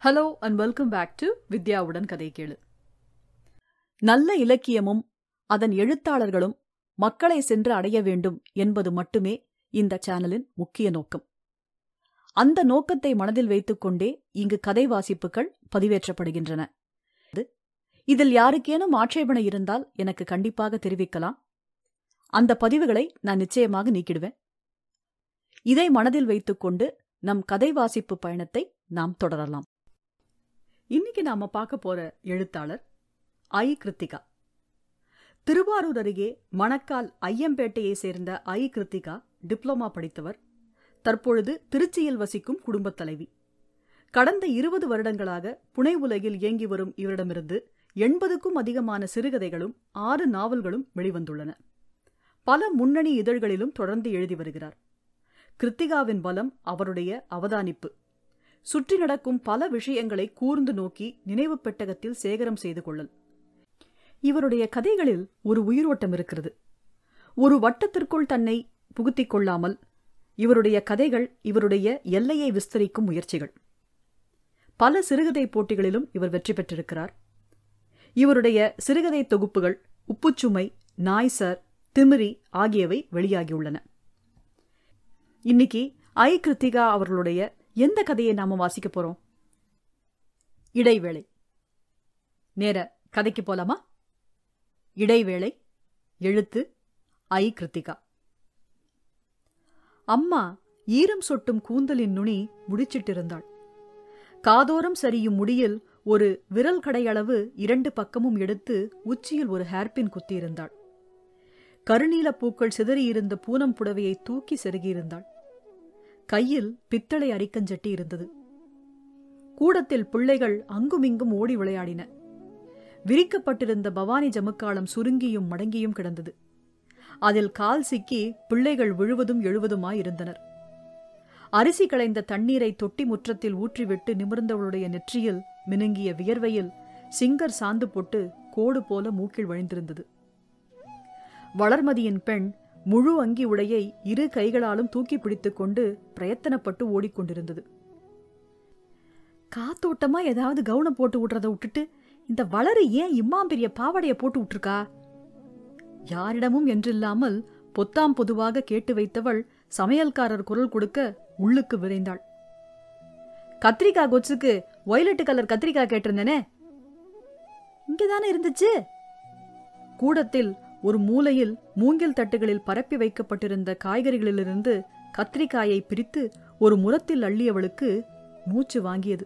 Hello and welcome back to வித்யாவுடன் கதை கேளு. நல்ல இலக்கியமும் அதன் எழுத்தாளர்களும் மக்களை சென்று அடைய வேண்டும் என்பது மட்டுமே இந்த சேனலின் முக்கிய நோக்கம். அந்த நோக்கத்தை மனதில் வைத்துக்கொண்டே இங்கு கதை வாசிப்புகள் பதிவேற்றப்படுகின்றன. இதில் யாருக்கேனும் ஆட்சேபனை இருந்தால் எனக்கு கண்டிப்பாக தெரிவிக்கலாம். அந்த பதிவுகளை நான் நிச்சயமாக நீக்கிடுவேன். இதை மனதில் வைத்துக்கொண்டு நம் கதை வாசிப்பு பயணத்தை நாம் தொடரலாம். இன்னைக்கு நாம பார்க்க போற எழுத்தாளர் ஐ. கிருத்திகா. திருவாரூர் அருகே மணக்கால் ஐயம்பேட்டையை சேர்ந்த ஐ. கிருத்திகா டிப்ளமா படித்தவர். தற்பொழுது திருச்சியில் வசிக்கும் குடும்பத் தலைவி. கடந்த 20 வருடங்களாக புனை உலகில் இயங்கி வரும் இவரிடமிருந்து 80க்கும் அதிகமான சிறுகதைகளும் 6 நாவல்களும் வெளிவந்துள்ளன. பல முன்னணி இதழ்களிலும் தொடர்ந்து எழுதி வருகிறார். கிருத்திகாவின் பலம் அவருடைய அவதானிப்பு. சுற்றி நடக்கும் பல விஷயங்களை கூர்ந்து நோக்கி நினைவு பெட்டகத்தில் சேகரம் செய்து கொள்ளல். இவருடைய கதைகளில் ஒரு உயிரோட்டம் இருக்கிறது. ஒரு வட்டத்திற்குள் தன்னை புகுத்திக் கொள்ளாமல் இவருடைய கதைகள் இவருடைய எல்லையை விஸ்தரிக்கும் முயற்சிகள். பல சிறுகதை போட்டிகளிலும் இவர் வெற்றி பெற்றிருக்கிறார். இவருடைய சிறுகதை தொகுப்புகள் உப்புச்சுமை, நாய்சர், திமிரி ஆகியவை வெளியாகியுள்ளன. இன்னைக்கு ஐ. கிருத்திகா அவர்களுடைய எந்த கதையை நாம வாசிக்க போறோம்? இடைவேளை. நேர கதைக்கு போலாமா? இடைவேளை. எழுத்து ஐ. கிருத்திகா. அம்மா ஈரம் சொட்டும் கூந்தலின் நுனி முடிச்சிட்டிருந்தாள். காதோரம் சரியும் முடியில் ஒரு விரல் கடையளவு 2 பக்கமும் எடுத்து உச்சியில் ஒரு ஹேர்பின் குத்தியிருந்தாள். கருநீல பூக்கள் சிதறியிருந்த பூனம் புடவையை தூக்கி செருகியிருந்தாள். கையில் பித்தளை அரிக்கஞ்சட்டி இருந்தது. கூடத்தில் பிள்ளைகள் அங்குமிங்கும் ஓடி விளையாடின. விரிக்கப்பட்டிருந்த பவானி ஜமுக்காலம் சுருங்கியும் மடங்கியும் கிடந்தது. அதில் கால் சிக்கி பிள்ளைகள் விழுவதும் எழுவதுமாயிருந்தனர். அரிசி களைந்த தண்ணீரை தொட்டி முற்றத்தில் ஊற்றிவிட்டு நிமிர்ந்தவளுடைய நெற்றியில் மினுங்கிய வியர்வையில் சிங்கர் சாந்து போட்டு கோடு போல மூக்கில் வழிந்திருந்தது. வளர்மதியின் பெண் முழு அங்கி உடையை 2 கைகளாலும் தூக்கி பிடித்துக் கொண்டு பிரயத்தனப்பட்டு ஓடிக்கொண்டிருந்தது. காத்தோட்டமா ஏதாவது கவுனம் போட்டு விடுறத விட்டுட்டு இந்த வளரு ஏன் இம்மாம் பெரிய பாவாடைய போட்டு விட்டுருக்கா? யாரிடமும் என்றில்லாமல் பொத்தாம் பொதுவாக கேட்டு வைத்தவள் சமையல்காரர் குரல் கொடுக்க உள்ளுக்கு விரைந்தாள். கத்திரிக்காய் கொச்சுக்கு வயலட்டு கலர் கத்திரிக்காய் கேட்டிருந்தேனே, இங்கதானே இருந்துச்சு. கூடத்தில் ஒரு மூலையில் மூங்கில் தட்டுகளில் பரப்பி வைக்கப்பட்டிருந்த காய்கறிகளிலிருந்து கத்திரிக்காயை பிரித்து ஒரு முரத்தில் அள்ளியவளுக்கு மூச்சு வாங்கியது.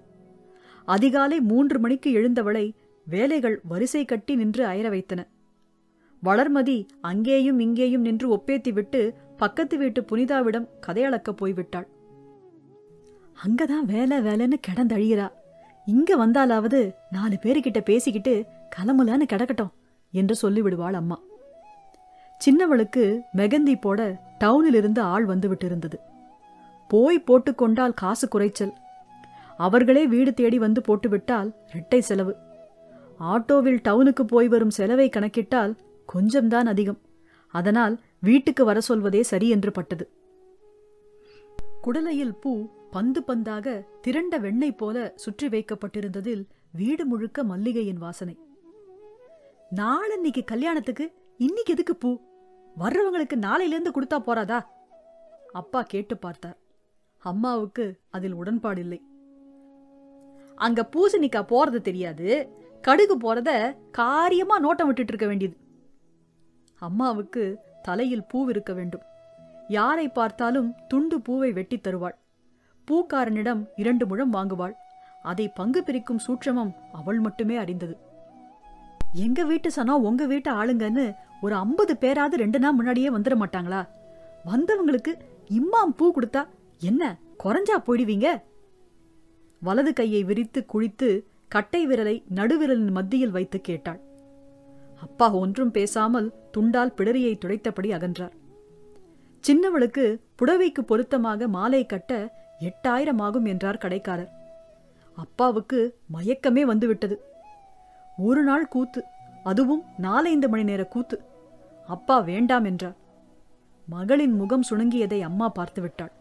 அதிகாலை 3 மணிக்கு எழுந்தவளை வேலைகள் வரிசை கட்டி நின்று அயர வைத்தன. வளர்மதி அங்கேயும் இங்கேயும் நின்று ஒப்பேத்திவிட்டு பக்கத்து வீட்டு புனிதாவிடம் கதையளக்க போய்விட்டாள். அங்கதான் வேலை வேலைன்னு கிடந்தழிகிறா, இங்க வந்தாலாவது 4 பேருக்கிட்ட பேசிக்கிட்டு கலமுலான்னு கிடக்கட்டும் என்று சொல்லிவிடுவாள் அம்மா. சின்னவளுக்கு மெகந்தி போட டவுனிலிருந்து ஆள் வந்துவிட்டிருந்தது. போய் போட்டுக்கொண்டால் காசு குறைச்சல். அவர்களே வீடு தேடி வந்து போட்டுவிட்டால் 2 செலவு. ஆட்டோவில் டவுனுக்கு போய் வரும் செலவை கணக்கிட்டால் கொஞ்சம்தான் அதிகம். அதனால் வீட்டுக்கு வர சொல்வதே சரி என்று பட்டது. குடலையில் பூ பந்து பந்தாக திரண்ட வெண்ணெய் போல சுற்றி வைக்கப்பட்டிருந்ததில் வீடு முழுக்க மல்லிகையின் வாசனை. நாளன்னைக்கு கல்யாணத்துக்கு இன்னைக்கு எதுக்கு பூ? வர்றவங்களுக்கு நாளையிலேருந்து கொடுத்தா போறாதா? அப்பா கேட்டு பார்த்தார். அம்மாவுக்கு அதில் உடன்பாடில்லை. அங்க பூசணிக்கா போறது தெரியாது, கடுகு போறத காரியமா நோட்டம் விட்டுட்டு இருக்க வேண்டியது. அம்மாவுக்கு தலையில் பூ இருக்க வேண்டும். யாரை பார்த்தாலும் துண்டு பூவை வெட்டி தருவாள். பூக்காரனிடம் 2 முழம் வாங்குவாள். அதை பங்கு பிரிக்கும் சூட்சமம் அவள் மட்டுமே அறிந்தது. எங்க வீட்டு சனம் உங்க வீட்டு ஆளுங்கன்னு ஒரு 50 பேராவது 2 நாள் முன்னாடியே வந்துட மாட்டாங்களா? வந்தவங்களுக்கு இம்மாம் பூ கொடுத்தா என்ன குறைஞ்சா போயிடுவீங்க? வலது கையை விரித்து குளித்து கட்டை விரலை நடுவிரலின் மத்தியில் வைத்து கேட்டாள். அப்பா ஒன்றும் பேசாமல் துண்டால் பிடரியை துடைத்தபடி அகன்றார். சின்னவளுக்கு புடவைக்கு பொருத்தமாக மாலை கட்ட 8000 ஆகும் என்றார் கடைக்காரர். அப்பாவுக்கு மயக்கமே வந்துவிட்டது. ஒரு நாள் கூத்து, அதுவும் 4-5 மணி நேர கூத்து. அப்பா வேண்டாம் என்றார். மகளின் முகம் சுணங்கியதை அம்மா பார்த்து விட்டாள்.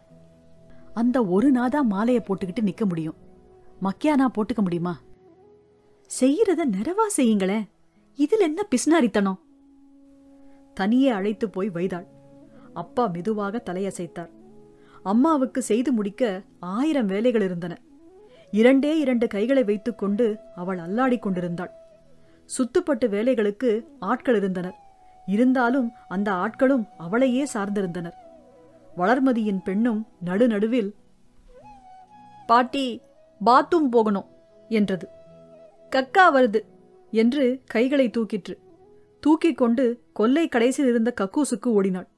அந்த ஒரு நாதா மாலையை போட்டுக்கிட்டு நிக்க முடியும். மக்கியானா போட்டுக்க முடியுமா? செய்யறத நிறைவா செய்யுங்களேன். இதில் என்ன பிஸ்னாரித்தனம்? தனியே அழைத்து போய் வைத்தாள். அப்பா மெதுவாக தலையசைத்தார். அம்மாவுக்கு செய்து முடிக்க 1000 வேலைகள் இருந்தன. 2 கைகளை வைத்துக்கொண்டு அவள் அல்லாடிக் கொண்டிருந்தாள். சுத்துப்பட்டு வேலைகளுக்கு ஆட்கள் இருந்தனர். இருந்தாலும் அந்த ஆட்களும் அவளையே சார்ந்திருந்தனர். வளர்மதியின் பெண்ணும் நடுநடுவில், பாட்டி, பாத்ரூம் போகணும் என்றது. கக்கா வருது என்று கைகளை தூக்கிற்று. தூக்கிக் கொண்டு கொல்லை கடைசியில் இருந்த கக்கூசுக்கு ஓடினாள்.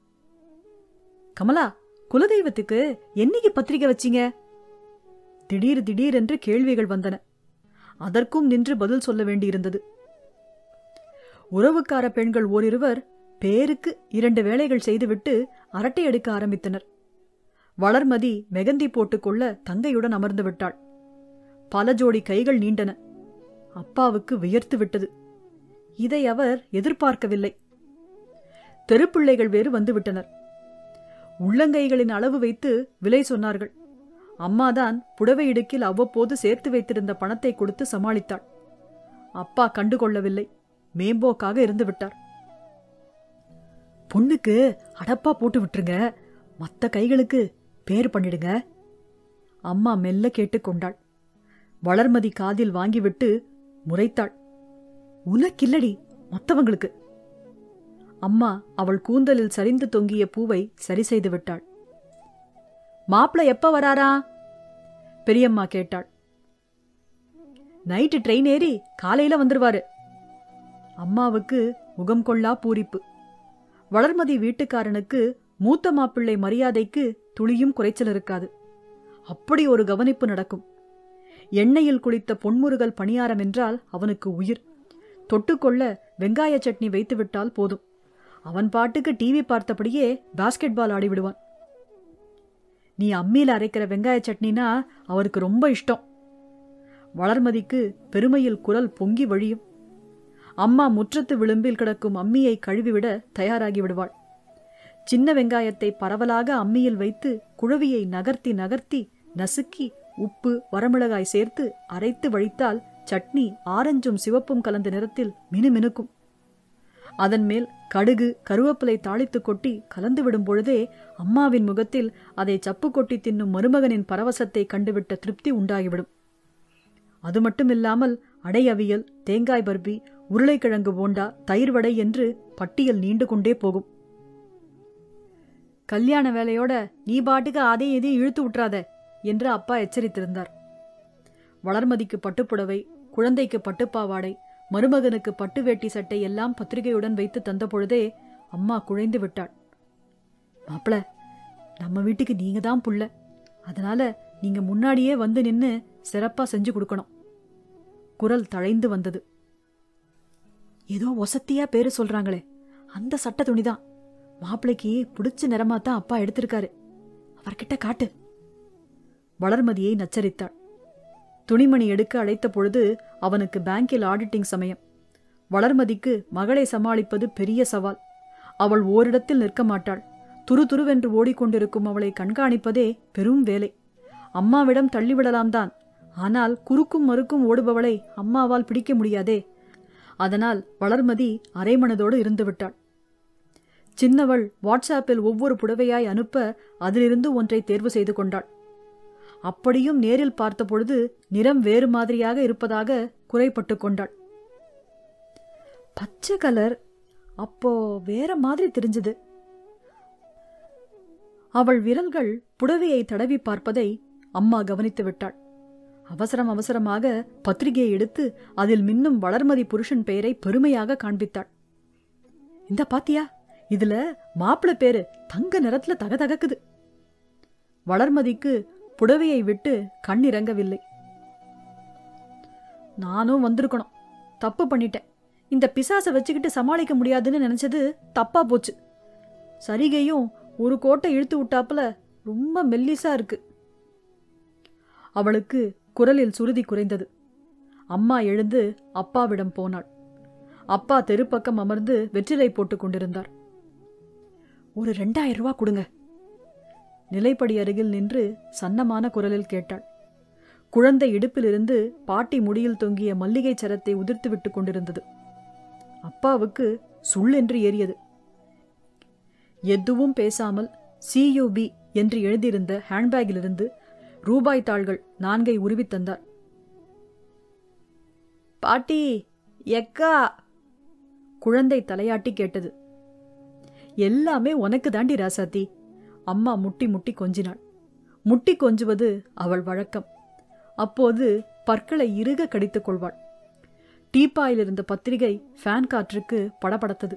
கமலா, குலதெய்வத்துக்கு என்னைக்கு பத்திரிகை வச்சீங்க? திடீரென்று கேள்விகள் வந்தன. அதற்கும் நின்று பதில் சொல்ல வேண்டியிருந்தது. உறவுக்கார பெண்கள் ஓரிருவர் பேருக்கு 2 வேலைகள் செய்துவிட்டு அரட்டை எடுக்க ஆரம்பித்தனர். வளர்மதி மெகந்தி போட்டுக்கொள்ள தங்கையுடன் அமர்ந்து விட்டாள். பல ஜோடி கைகள் நீண்டன. அப்பாவுக்கு வியர்த்து விட்டது. இதை அவர் எதிர்பார்க்கவில்லை. தெருப்பிள்ளைகள் வேறு வந்துவிட்டனர். உள்ளங்கைகளின் அளவு வைத்து விலை சொன்னார்கள். அம்மாதான் புடவை இடுக்கில் அவ்வப்போது சேர்த்து வைத்திருந்த பணத்தை கொடுத்து சமாளித்தாள். அப்பா கண்டுகொள்ளவில்லை. மேம்போக்காக இருந்து விட்டார். பொண்ணுக்கு அடப்பா போட்டு விட்டுருங்க, மத்த கைகளுக்கு பேர் பண்ணிடுங்க. அம்மா மெல்ல கேட்டுக்கொண்டாள். வளர்மதி காதில் வாங்கிவிட்டு முறைத்தாள். உனக்கில்லடி, மத்தவங்களுக்கு. அம்மா அவள் கூந்தலில் சரிந்து தொங்கிய பூவை சரி செய்து விட்டாள். மாப்பிள எப்ப வராரா? பெரியம்மா கேட்டாள். நைட்டு ட்ரெயின் ஏறி காலையில வந்துருவாரு. அம்மாவுக்கு முகம் கொள்ளா பூரிப்பு. வளர்மதி வீட்டுக்காரனுக்கு மூத்த மாப்பிள்ளை மரியாதைக்கு துளியும் குறைச்சல் இருக்காது. அப்படி ஒரு கவனிப்பு நடக்கும். எண்ணெயில் குளித்த பொன்முருகல் பணியாரம் என்றால் அவனுக்கு உயிர். தொட்டுக்கொள்ள வெங்காய சட்னி வைத்துவிட்டால் போதும். அவன் பாட்டுக்கு டிவி பார்த்தபடியே பாஸ்கெட் பால் ஆடிவிடுவான். நீ அம்மியில் அரைக்கிற வெங்காய சட்னினா அவருக்கு ரொம்ப இஷ்டம். வளர்மதிக்கு பெருமையில் குரல் பொங்கி வழியும். அம்மா முற்றத்து விளிம்பில் கிடக்கும் அம்மியை கழுவிவிட தயாராகி விடுவாள். சின்ன வெங்காயத்தை பரவலாக அம்மியில் வைத்து குழவியை நகர்த்தி நகர்த்தி நசுக்கி உப்பு வரமிளகாய் சேர்த்து அரைத்து வழித்தால் சட்னி ஆரஞ்சும் சிவப்பும் கலந்த நிறத்தில் மினுமினுக்கும். அதன் மேல் கடுகு கருவேப்பிலை தாளித்து கொட்டி கலந்து விடும் பொழுதே அம்மாவின் முகத்தில் அதை சப்பு கொட்டி தின்னும் மருமகனின் பரவசத்தை கண்டுவிட்ட திருப்தி உண்டாகிவிடும். அது மட்டுமில்லாமல் அடையவியல், தேங்காய் பர்பி, உருளைக்கிழங்கு போண்டா, தயிர் வடை என்று பட்டியல் நீண்டு கொண்டே போகும். கல்யாண வேலையோட நீ பாட்டுக்கு அதையும் இதையும் இழுத்து விட்டுறாத என்று அப்பா எச்சரித்திருந்தார். வளர்மதிக்கு பட்டுப்புடவை, குழந்தைக்கு பட்டுப்பாவாடை, மருமகனுக்கு பட்டு வேட்டி சட்டை எல்லாம் பத்திரிகையுடன் வைத்து தந்த பொழுதே அம்மா குழைந்து விட்டாள். மாப்பிள, நம்ம வீட்டுக்கு நீங்க தான் புள்ள, அதனால நீங்க முன்னாடியே வந்து நின்னு சிறப்பா செஞ்சு கொடுக்கணும். குரல் தழைந்து வந்தது. ஏதோ ஒசத்தியா பேரு சொல்றாங்களே, அந்த சட்ட துணிதான். மாப்பிளைக்கு பிடிச்ச நிறமாத்தான் அப்பா எடுத்திருக்காரு. அவர்கிட்ட காட்டு. வளர்மதியை நச்சரித்தாள். துணிமணி எடுக்க அழைத்த பொழுது அவனுக்கு பேங்கில் ஆடிட்டிங் சமயம். வளர்மதிக்கு மகளை சமாளிப்பது பெரிய சவால். அவள் ஓரிடத்தில் நிற்க மாட்டாள். துருதுருவென்று ஓடிக்கொண்டிருக்கும் அவளை கண்காணிப்பதே பெரும் வேலை. அம்மாவிடம் தள்ளிவிடலாம் தான், ஆனால் குறுக்கும் மறுக்கும் ஓடுபவளை அம்மாவால் பிடிக்க முடியாதே. அதனால் வளர்மதி அரைமனதோடு இருந்துவிட்டாள். சின்னவள் வாட்ஸ்ஆப்பில் ஒவ்வொரு புடவையாய் அனுப்ப அதிலிருந்து ஒன்றை தேர்வு செய்து கொண்டாள். அப்படியும் நேரில் பார்த்த பொழுது நிறம் வேறு மாதிரியாக இருப்பதாக குறைப்பட்டு கொண்டாள். பச்சை கலர் அப்போ வேற மாதிரி தெரிஞ்சது. அவள் விரல்கள் புடவையை தடவி பார்ப்பதை அம்மா கவனித்து விட்டாள். அவசரமாக பத்திரிகையை எடுத்து அதில் மின்னும் வளர்மதி புருஷன் பெயரை பெருமையாக காண்பித்தாள். இந்த பாத்தியா, இதுல மாப்பிள பேரு தங்க நிறத்துல தகதகக்குது. வளர்மதிக்கு புடவையை விட்டு கண் இறங்கவில்லை. நானும் வந்திருக்கணும், தப்பு பண்ணிட்டேன். இந்த பிசாசை வச்சுக்கிட்டு சமாளிக்க முடியாதுன்னு நினைச்சது தப்பா போச்சு. சரிகையும் ஒரு கோட்டை இழுத்து விட்டாப்புல ரொம்ப மெல்லிசா இருக்கு. அவளுக்கு குரலில் சுருதி குறைந்தது. அம்மா எழுந்து அப்பாவிடம் போனாள். அப்பா தெருப்பக்கம் அமர்ந்து வெற்றிலை போட்டுக் கொண்டிருந்தார். ஒரு 2000 ரூபா கொடுங்க. நிலைப்படி அருகில் நின்று சன்னமான குரலில் கேட்டாள். குழந்தை இடுப்பிலிருந்து பாட்டி முடியில் தொங்கிய மல்லிகை சரத்தை உதிர்த்து விட்டு கொண்டிருந்தது. அப்பாவுக்கு சுள்ளென்று ஏறியது. எதுவும் பேசாமல் CUB என்று எழுதியிருந்த ஹேண்ட்பேக்கிலிருந்து ரூபாய் தாள்கள் 4 உருவித் தந்தார். பாட்டி, எக்கா, குழந்தை தலையாட்டி கேட்டது. எல்லாமே உனக்கு தாண்டி ராசாத்தி. அம்மா முட்டி முட்டி கொஞ்சினாள். முட்டி கொஞ்சுவது அவள் வழக்கம். அப்போது பற்களை இறுக கடித்துக் கொள்வாள். டீப்பாயிலிருந்த பத்திரிகை ஃபேன் காற்றுக்கு படபடத்தது.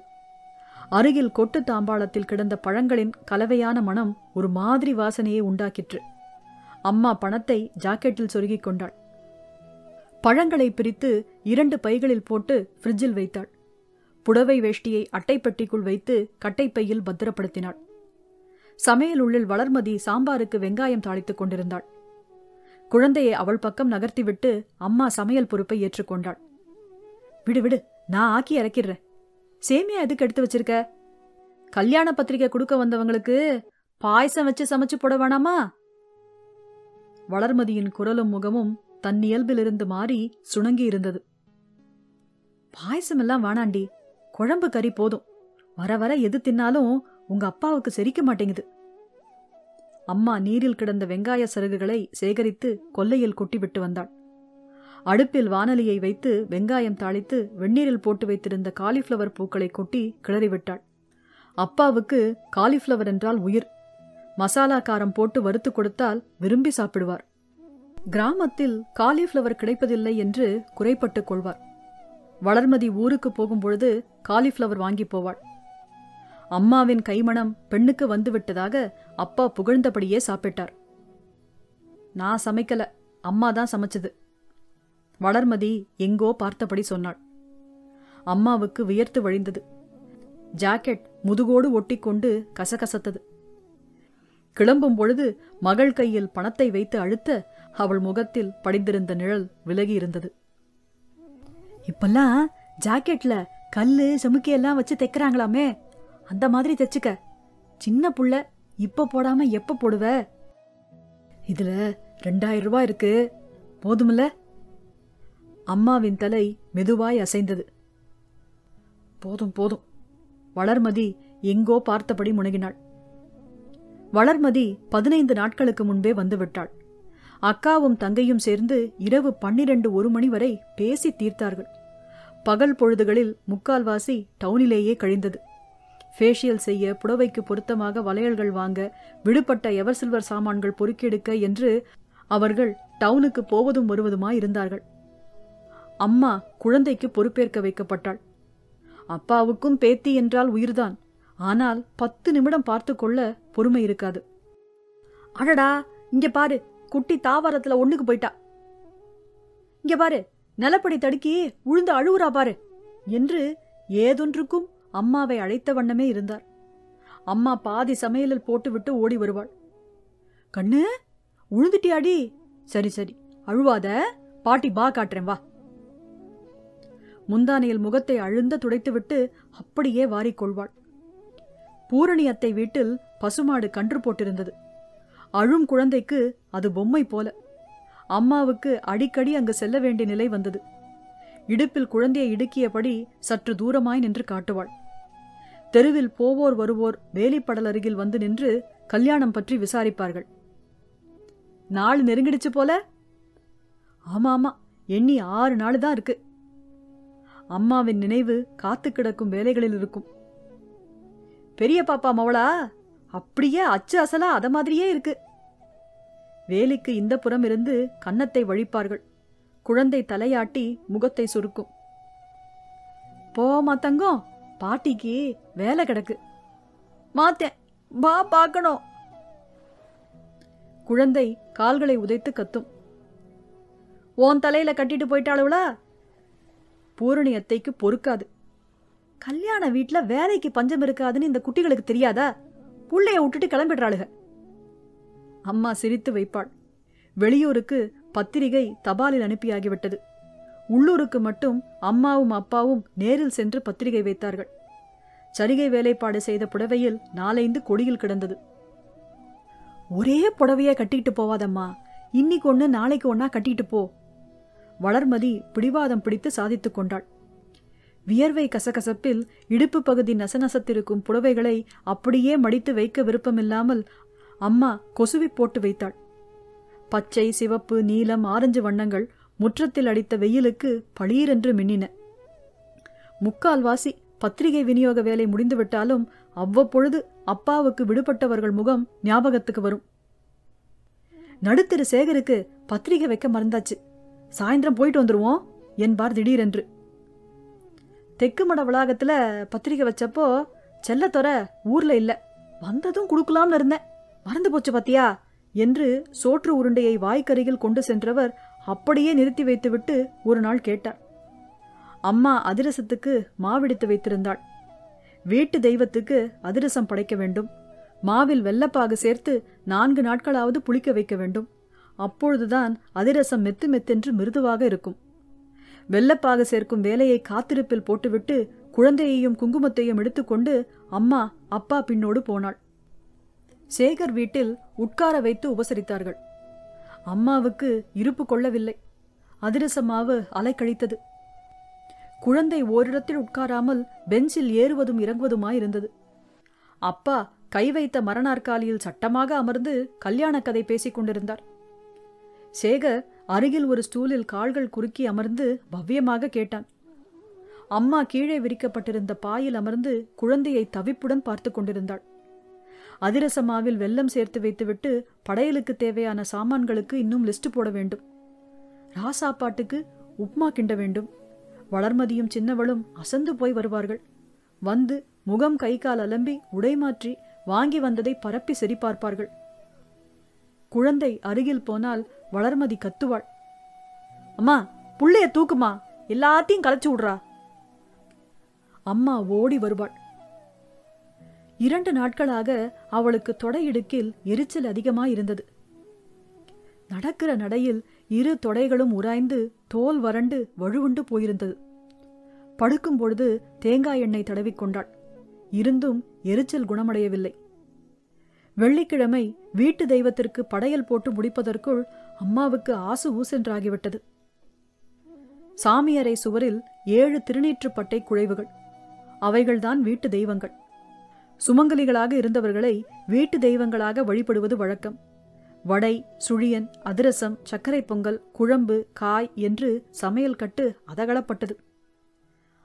அருகில் கொட்டு தாம்பாளத்தில் கிடந்த பழங்களின் கலவையான மனம் ஒரு மாதிரி வாசனையை உண்டாக்கிற்று. அம்மா பணத்தை ஜாக்கெட்டில் சொருகிக் கொண்டாள். பழங்களை பிரித்து 2 பைகளில் போட்டு ஃப்ரிட்ஜில் வைத்தாள். புடவை வேஷ்டியை அட்டைப்பெட்டிக்குள் வைத்து கட்டைப்பையில் பத்திரப்படுத்தினாள். சமையல் உள்ளில் வளர்மதி சாம்பாருக்கு வெங்காயம் தாளித்துக் கொண்டிருந்தாள். குழந்தையை அவள் பக்கம் நகர்த்திவிட்டு அம்மா சமையல் பொறுப்பை ஏற்றுக்கொண்டாள். விடு விடு, நான் ஆக்கி இறக்கிடுறேன். சேமியா எதுக்கு எடுத்து வச்சிருக்க? கல்யாண பத்திரிகை கொடுக்க வந்தவங்களுக்கு பாயசம் வச்சு சமைச்சு போட வேணாமா? வளர்மதியின் குரலும் முகமும் தன் இயல்பிலிருந்து மாறி சுணங்கி இருந்தது. பாயசம் எல்லாம் வேணாண்டி, குழம்பு கறி போதும். வர வர எது தின்னாலும் உங்க அப்பாவுக்கு செரிக்க மாட்டேங்குது. அம்மா நீரில் கிடந்த வெங்காய சருகுகளை சேகரித்து கொல்லையில் கொட்டிவிட்டு வந்தாள். அடுப்பில் வானலியை வைத்து வெங்காயம் தாளித்து வெந்நீரில் போட்டு வைத்திருந்த காலிஃப்ளவர் பூக்களை கொட்டி கிளறிவிட்டாள். அப்பாவுக்கு காலிஃப்ளவர் என்றால் உயிர். மசாலா காரம் போட்டு வறுத்து கொடுத்தால் விரும்பி சாப்பிடுவார். கிராமத்தில் காலிஃப்ளவர் கிடைப்பதில்லை என்று குறைப்பட்டுக் கொள்வார். வளர்மதி ஊருக்கு போகும்பொழுது காலிஃப்ளவர் வாங்கி போவாள். அம்மாவின் கைமணம் பெண்ணுக்கு வந்துவிட்டதாக அப்பா புகழ்ந்தபடியே சாப்பிட்டார். நான் சமைக்கல, அம்மாதான் சமைச்சது. வளர்மதி எங்கோ பார்த்தபடி சொன்னாள். அம்மாவுக்கு வியர்த்து வழிந்தது. ஜாக்கெட் முதுகோடு ஒட்டிக்கொண்டு கசகசத்தது. கிளம்பும் பொழுது மகள் கையில் பணத்தை வைத்து அழுத்த அவள் முகத்தில் படிந்திருந்த நிழல் விலகி இருந்தது. இப்பெல்லாம் ஜாக்கெட்ல கல்லு செமுக்கியெல்லாம் வச்சு தைக்கிறாங்களாமே, அந்த மாதிரி தைச்சுக்க. சின்ன புள்ள, இப்ப போடாம எப்ப போடுவ? இதுல 2000 ரூபாய் இருக்கு, போதுமில்ல? அம்மாவின் தலை மெதுவாய் அசைந்தது. போதும் போதும். வளர்மதி எங்கோ பார்த்தபடி முனகினாள். வளர்மதி 15 நாட்களுக்கு முன்பே வந்துவிட்டாள். அக்காவும் தங்கையும் சேர்ந்து இரவு 12-1 மணி வரை பேசி தீர்த்தார்கள். பகல் பொழுதுகளில் முக்கால்வாசி டவுனிலேயே கழிந்தது. ஃபேஷியல் செய்ய, புடவைக்கு பொருத்தமாக வளையல்கள் வாங்க, விடுபட்ட எவர் சில்வர் சாமான்கள் பொறுக்கெடுக்க என்று அவர்கள் டவுனுக்கு போவதும் வருவதுமாயிருந்தார்கள். அம்மா குழந்தைக்கு பொறுப்பேற்க வைக்கப்பட்டாள். அப்பாவுக்கும் பேத்தி என்றால் உயிர்தான். ஆனால் 10 நிமிடம் பார்த்து கொள்ள பொறுமை இருக்காது. அடடா, இங்க பாரு, குட்டி தாவரத்துல ஒண்ணுக்கு போயிட்டா. இங்க பாரு, நிலப்படி தடுக்கி உழுந்து அழுவுறா பாரு என்று ஏதொன்றுக்கும் அம்மாவை அழைத்த வண்ணமே இருந்தார். அம்மா பாதி சமையலில் போட்டுவிட்டு ஓடி வருவாள். கண்ணு, உழுந்துட்டியாடி? சரி சரி, அழுவாத, பாட்டி பா காட்டுறேன், வா. முந்தானையில் முகத்தை அழுந்த துடைத்துவிட்டு அப்படியே வாரிக்கொள்வாள். பூரணி அத்தை வீட்டில் பசுமாடு கன்று போட்டிருந்தது. அழும் குழந்தைக்கு அது பொம்மை போல. அம்மாவுக்கு அடிக்கடி அங்கு செல்ல வேண்டிய நிலை வந்தது. இடுப்பில் குழந்தையை இடுக்கியபடி சற்று தூரமாய் நின்று காட்டுவாள். தெருவில் போவோர் வருவோர் வேலிப்படல் அருகில் வந்து நின்று கல்யாணம் பற்றி விசாரிப்பார்கள். நாள் நெருங்கிடுச்சு போல? ஆமா ஆமா, எண்ணி 6 நாள் தான் இருக்கு. அம்மாவின் நினைவு காத்து கிடக்கும் வேலைகளில் இருக்கும். பெரிய பாப்பா மவளா? அப்படியே அச்சு அசலா அத மாதிரியே இருக்கு. வேலிக்கு இந்த புறம் இருந்து கன்னத்தை வழிப்பார்கள். குழந்தை தலையாட்டி முகத்தை சுருக்கும். போமா தங்கம், பாட்டிக்கு வேலை கிடக்கு. மாத்தேன், பா பார்க்கணும். குழந்தை கால்களை உதைத்து கத்தும். ஓன் தலையில கட்டிட்டு போயிட்டாளுவளா? பூரணி அத்தைக்கு பொறுக்காது. கல்யாண வீட்டுல வேலைக்கு பஞ்சம் இருக்காதுன்னு இந்த குட்டிகளுக்கு தெரியாதா? புள்ளைய விட்டுட்டு கிளம்பிடுறாளுக. அம்மா சிரித்து வைப்பாள். வெளியூருக்கு பத்திரிகை தபாலில் அனுப்பியாகிவிட்டது. உள்ளூருக்கு மட்டும் அம்மாவும் அப்பாவும் நேரில் சென்று பத்திரிகை வைத்தார்கள். சரிகை வேலைப்பாடு செய்த புடவையில் 4-5 கொடியில் கிடந்தது. ஒரே புடவைய கட்டிட்டு போவாதம்மா, இன்னைக்கு ஒண்ணு நாளைக்கு ஒன்னா கட்டிட்டு போ. வளர்மதி பிடிவாதம் பிடித்து சாதித்துக் கொண்டாள். வியர்வை கசகசப்பில் இடுப்பு பகுதி நசநசத்திருக்கும் புடவைகளை அப்படியே மடித்து வைக்க விருப்பமில்லாமல் அம்மா கொசுவி போட்டு வைத்தாள். பச்சை, சிவப்பு, நீலம், ஆரஞ்சு வண்ணங்கள் முற்றத்தில் அடித்த வெயிலுக்கு பளீரென்று மின்னின. முக்கால்வாசி பத்திரிகை விநியோக வேலை முடிந்துவிட்டாலும் அவ்வப்பொழுது அப்பாவுக்கு விடுபட்டவர்கள் முகம் ஞாபகத்துக்கு வரும். நடுத்தரு சேகருக்கு பத்திரிகை வைக்க மறந்தாச்சு, சாயந்தரம் போயிட்டு வந்துருவோம் என்பார் திடீரென்று. தெற்கு மட வளாகத்துல பத்திரிகை வச்சப்போ செல்லத்தொர ஊர்ல இல்ல, வந்ததும் குடுக்கலாம்னு இருந்தேன், மறந்து போச்சு பாத்தியா என்று சோற்று உருண்டையை வாய்க்கருகில் கொண்டு சென்றவர் அப்படியே நிறுத்தி வைத்துவிட்டு ஒரு நாள் கேட்டார். அம்மா அதிரசத்துக்கு மாவெடுத்து வைத்திருந்தாள். வீட்டு தெய்வத்துக்கு அதிரசம் படைக்க வேண்டும். மாவில் வெல்லப்பாகு சேர்த்து 4 நாட்களாவது புளிக்க வைக்க வேண்டும். அப்பொழுதுதான் அதிரசம் மெத்து மெத்தென்று மிருதுவாக இருக்கும். வெல்லப்பாகு சேர்க்கும் வேலையை காத்திருப்பில் போட்டுவிட்டு குழந்தையையும் குங்குமத்தையும் எடுத்துக்கொண்டு அம்மா அப்பா பின்னோடு போனாள். சேகர் வீட்டில் உட்கார வைத்து உபசரித்தார்கள். அம்மாவுக்கு இருப்பு கொள்ளவில்லை. அதிரச மாவு அலைக்கழித்தது. குழந்தை ஓரிடத்தில் உட்காராமல் பெஞ்சில் ஏறுவதும் இறங்குவதுமாயிருந்தது. அப்பா கை வைத்த மரநாற்காலியில் சட்டமாக அமர்ந்து கல்யாண கதை பேசிக் கொண்டிருந்தார். சேகர் அருகில் ஒரு ஸ்டூலில் கால்கள் குறுக்கி அமர்ந்து பவ்யமாக கேட்டான். அம்மா கீழே விரிக்கப்பட்டிருந்த பாயில் அமர்ந்து குழந்தையை தவிப்புடன் பார்த்து கொண்டிருந்தாள். அதிரசமாவில் வெல்லம் சேர்த்து வைத்துவிட்டு படையலுக்கு தேவையான சாமான்களுக்கு இன்னும் லிஸ்ட் போட வேண்டும். ராசாப்பாட்டுக்கு உப்மா கிண்ட வேண்டும். வளர்மதியும் சின்னவளும் அசந்து போய் வருவார்கள். வந்து முகம் கை கால் அலம்பி உடை மாற்றி வாங்கி வந்ததை பரப்பி சரிபார்ப்பார்கள். குழந்தை அருகில் போனால் வளர்மதி கத்துவாள். அம்மா, புள்ளைய தூக்குமா, எல்லாத்தையும் கலைச்சு விடுறா. அம்மா ஓடி வருவாள். 2 நாட்களாக அவளுக்கு தொடையிடுக்கில் எரிச்சல் அதிகமாயிருந்தது. நடக்கிற நடையில் 2 தொடைகளும் உராய்ந்து தோல் வறண்டு வழுவுண்டு போயிருந்தது. படுக்கும் பொழுது தேங்காய் எண்ணெய் தடவிக்கொண்டாள். இருந்தும் எரிச்சல் குணமடையவில்லை. வெள்ளிக்கிழமை வீட்டு தெய்வத்திற்கு படையல் போட்டு முடிப்பதற்குள் அம்மாவுக்கு ஆசு ஊசென்றாகிவிட்டது. சாமியறை சுவரில் 7 திருநீற்றுப்பட்டை குழைவுகள். அவைகள்தான் வீட்டு தெய்வங்கள். சுமங்கலிகளாக இருந்தவர்களை வீட்டு தெய்வங்களாக வழிபடுவது வழக்கம். வடை, சுழியன், அதிரசம், சர்க்கரை பொங்கல், குழம்பு, காய் என்று சமையல் கட்டு அதகளப்பட்டது.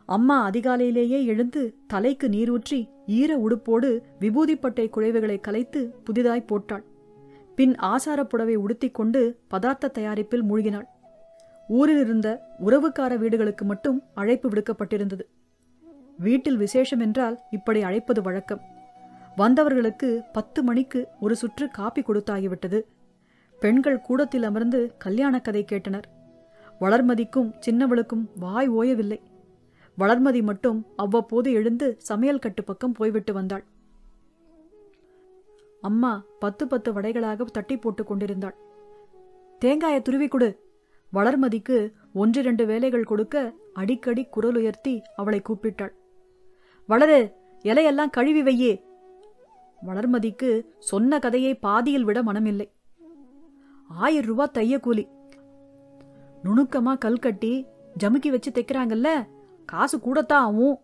அம்மா அதிகாலையிலேயே எழுந்து தலைக்கு நீரூற்றி ஈர உடுப்போடு விபூதிப்பட்டை குழைவுகளை கலைத்து புதிதாய் போட்டாள். பின் ஆசாரப் புடவை உடுத்திக் கொண்டு பதார்த்த தயாரிப்பில் மூழ்கினாள். ஊரில் இருந்த உறவுக்கார வீடுகளுக்கு மட்டும் அழைப்பு விடுக்கப்பட்டிருந்தது. வீட்டில் விசேஷம் என்றால் இப்படி அழைப்பது வழக்கம். வந்தவர்களுக்கு 10 மணிக்கு ஒரு சுற்று காப்பி கொடுத்தாகிவிட்டது. பெண்கள் கூடத்தில் அமர்ந்து கல்யாண கதை கேட்டனர். வளர்மதிக்கும் சின்னவளுக்கும் வாய் ஓயவில்லை. வளர்மதி மட்டும் அவ்வப்போது எழுந்து சமையல் கட்டு பக்கம் போய்விட்டு வந்தாள். அம்மா 10 வடைகளாக தட்டி போட்டுக் கொண்டிருந்தாள். தேங்காயை துருவி கொடு. வளர்மதிக்கு 1-2 வேலைகள் கொடுக்க அடிக்கடி குரல் உயர்த்தி அவளை கூப்பிட்டாள். வளரு, இலையெல்லாம் கழுவி வையே. வளர்மதிக்கு சொன்ன கதையை பாதியில் விட மனமில்லை. 1000 ரூபாய் தைய கூலி. நுணுக்கமா கல் கட்டி ஜமுக்கி வச்சு தைக்கிறாங்கல்ல, காசு கூடத்தான் ஆகும்.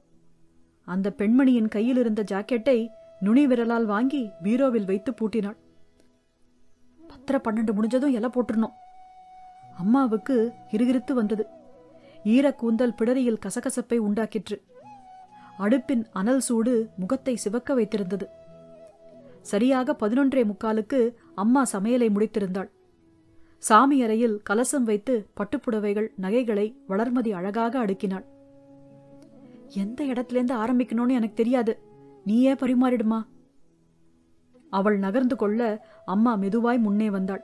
அந்த பெண்மணியின் கையில் இருந்த ஜாக்கெட்டை நுனி விரலால் வாங்கி பீரோவில் வைத்து பூட்டினாள். 10:12 முடிஞ்சதும் இலை போட்டுருணும். அம்மாவுக்கு கிறுகிறுத்து வந்தது. ஈரக்கூந்தல் பிடரியில் கசகசப்பை உண்டாக்கிற்று. அடுப்பின் அனல் சூடு முகத்தை சிவக்க வைத்திருந்தது. சரியாக 11:45க்கு அம்மா சமையலை முடித்திருந்தாள். சாமி அறையில் கலசம் வைத்து பட்டுப்புடவைகள், நகைகளை வளர்மதி அழகாக அடுக்கினாள். எந்த இடத்திலேருந்து ஆரம்பிக்கணும்னு எனக்கு தெரியாது, நீயே பரிமாறிடுமா. அவள் நகர்ந்து கொள்ள அம்மா மெதுவாய் முன்னே வந்தாள்.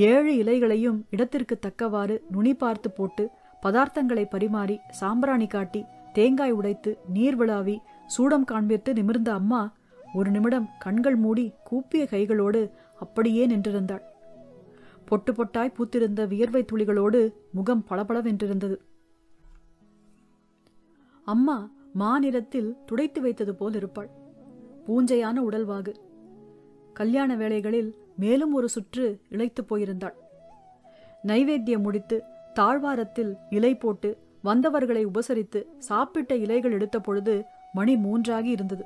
7 இலைகளையும் இடத்திற்கு தக்கவாறு நுனி பார்த்து போட்டு பதார்த்தங்களை பரிமாறி சாம்பிராணி காட்டி தேங்காய் உடைத்து நீர் விழாவி சூடம் காண்பித்து நிமிர்ந்த அம்மா ஒரு நிமிடம் கண்கள் மூடி கூப்பிய கைகளோடு அப்படியே நின்றிருந்தாள். பொட்டு பொட்டாய் பூத்திருந்த வியர்வை துளிகளோடு முகம் பளபளவென்றிருந்தது. அம்மா மாநிறத்தில் துடைத்து வைத்தது போல் இருப்பாள். பூஞ்சையான உடல்வாகு. கல்யாண வேளைகளில் மேலும் ஒரு சுற்று இளைத்து போயிருந்தாள். நைவேத்தியம் முடித்து தாழ்வாரத்தில் இலை போட்டு வந்தவர்களை உபசரித்து சாப்பிட்ட இலைகள் எடுத்த பொழுது மணி 3 இருந்தது.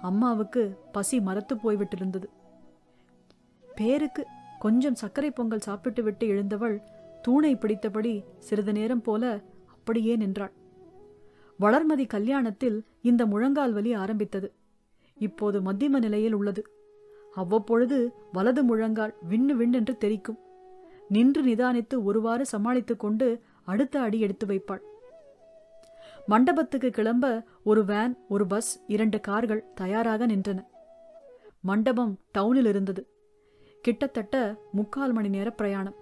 அம்மாவுக்கு பசி மரத்து போய்விட்டிருந்தது. பேருக்கு கொஞ்சம் சர்க்கரை பொங்கல் சாப்பிட்டு விட்டு எழுந்தவள் தூணை பிடித்தபடி சிறிது நேரம் போல அப்படியே நின்றாள். வளர்மதி கல்யாணத்தில் இந்த முழங்கால் வலி ஆரம்பித்தது. இப்போது மத்தியம நிலையில் உள்ளது. அவ்வப்பொழுது வலது முழங்கால் விண்ணு விண்ணென்று தெரிக்கும். நின்று நிதானித்து ஒருவாறு சமாளித்துக் கொண்டு அடுத்த அடி எடுத்து வைப்பாள். மண்டபத்துக்கு கிளம்ப ஒரு வேன், ஒரு பஸ், 2 கார்கள் தயாராக நின்றன. மண்டபம் டவுனில் இருந்தது. கிட்டத்தட்ட 3/4 மணி நேர பிரயாணம்.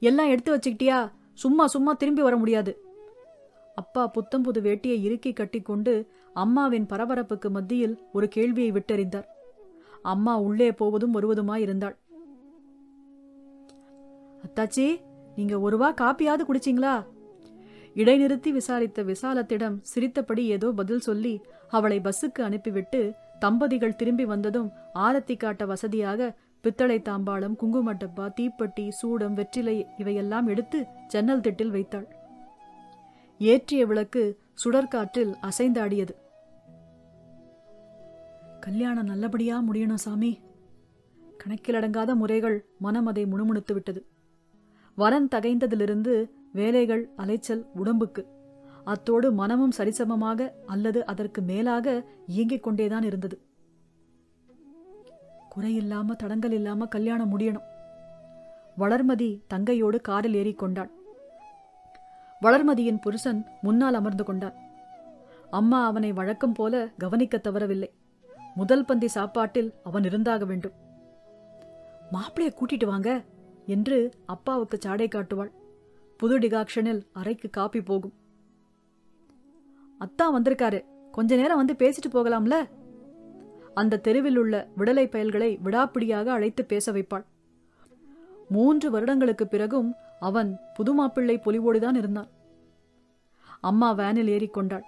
எல்லாம் எடுத்து வச்சுக்கிட்டியா? சும்மா திரும்பி வர முடியாது. அப்பா புத்தம்புது வேட்டியை இறுக்கி கட்டி கொண்டு அம்மாவின் பரபரப்புக்கு மத்தியில் ஒரு கேள்வியை விட்டெறிந்தார். அம்மா உள்ளே போவதும் வருவதுமாயிருந்தாள். அத்தாச்சி, நீங்க 1 ரூபா காப்பியாவது குடிச்சிங்களா? இடைநிறுத்தி விசாரித்த விசாலத்திடம் சிரித்தபடி ஏதோ பதில் சொல்லி அவளை பஸ்ஸுக்கு அனுப்பிவிட்டு தம்பதிகள் திரும்பி வந்ததும் ஆரத்தி காட்ட வசதியாக பித்தளை தாம்பாளம், குங்கும டப்பா, தீப்பெட்டி, சூடம், வெற்றிலை இவையெல்லாம் எடுத்து ஜன்னல் திட்டில் வைத்தாள். ஏற்றிய விளக்கு சுடற்காற்றில் அசைந்தாடியது. கல்யாணம் நல்லபடியா முடியணும் சாமி. கணக்கிலடங்காத முறைகள் மனம் அதை முணுமுணுத்து விட்டது. வரன் தகைந்ததிலிருந்து வேலைகள், அலைச்சல் உடம்புக்கு, அத்தோடு மனமும் சரிசமமாக அல்லது அதற்கு மேலாக இயங்கிக் கொண்டேதான் இருந்தது. குறையில்லாம தடங்கல் இல்லாம கல்யாணம் முடியணும். வளர்மதி தங்கையோடு காரில் ஏறிக்கொண்டாள். வளர்மதியின் புருஷன் முன்னால் அமர்ந்து கொண்டான். அம்மா அவனை வழக்கம் போல கவனிக்க தவறவில்லை. முதல் பந்தி சாப்பாட்டில் அவன் இருந்தாக வேண்டும். மாப்பிளைய கூட்டிட்டு வாங்க என்று அப்பாவுக்கு சாடை காட்டுவாள். புது டிகாக்ஷனில் அறைக்கு காப்பி போகும். அத்தா வந்திருக்காரு, கொஞ்ச நேரம் வந்து பேசிட்டு போகலாம்ல. அந்த தெருவில் உள்ள விடலை பயல்களை விடாப்பிடியாக அழைத்து பேச வைப்பாள். 3 வருடங்களுக்கு பிறகும் அவன் புது மாப்பிள்ளை பொலிவோடுதான் இருந்தான். அம்மா வேனில் ஏறிக்கொண்டாள்.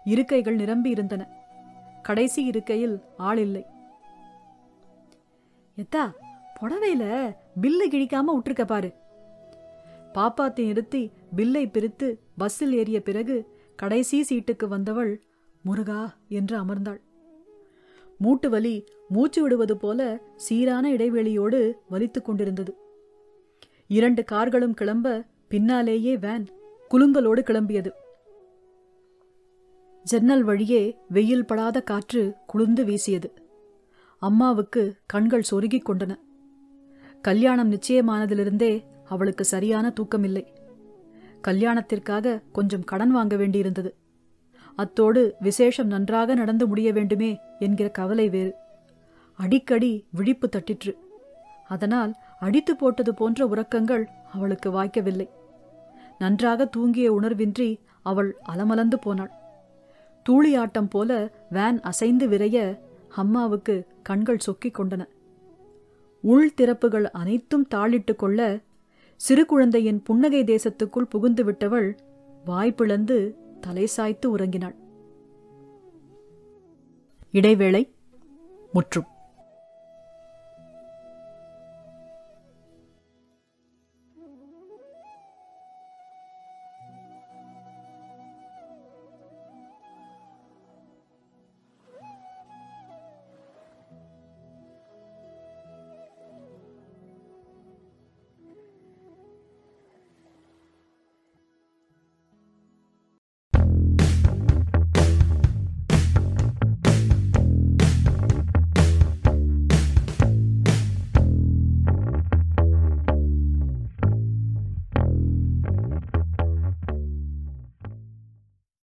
இருக்கைகள் நிரம்பி இருந்தன. கடைசி இருக்கையில் ஆள் இல்லை. எத்தா, புடவையில பில்லு கிழிக்காம விட்டுருக்க பாரு. பாப்பாத்தை நிறுத்தி பில்லை பிரித்து பஸ்ஸில் ஏறிய பிறகு கடைசி சீட்டுக்கு வந்தவள் முருகா என்று அமர்ந்தாள். மூட்டு வலி மூச்சு விடுவது போல சீரான இடைவெளியோடு வலித்துக் கொண்டிருந்தது. 2 கார்களும் கிளம்ப பின்னாலேயே வேன் குலுங்கலோடு கிளம்பியது. ஜன்னல் வழியே வெயில் படாத காற்று குளிர்ந்து வீசியது. அம்மாவுக்கு கண்கள் சொருகிக் கொண்டன. கல்யாணம் நிச்சயமானதிலிருந்தே அவளுக்கு சரியான தூக்கமில்லை. கல்யாணத்திற்காக கொஞ்சம் கடன் வாங்க வேண்டியிருந்தது. அத்தோடு விசேஷம் நன்றாக நடந்து முடிய வேண்டுமே என்கிற கவலை வேறு. அடிக்கடி விழிப்பு தட்டிற்று. அதனால் அடித்து போட்டது போன்ற உறக்கங்கள் அவளுக்கு வாய்க்கவில்லை. நன்றாக தூங்கிய உணர்வின்றி அவள் அலமலந்து போனாள். தூளியாட்டம் போல வேன் அசைந்து விரைய அம்மாவுக்கு கண்கள் சொக்கிக் கொண்டன. உள் திறப்புகள் அனைத்தும் தாளிட்டு கொள்ள சிறு குழந்தையின் புன்னகை தேசத்துக்குள் புகுந்து விட்டவள் வாய்ப்பிழந்து தலை சாய்த்து உறங்கினாள். இடைவேளை முற்றும்.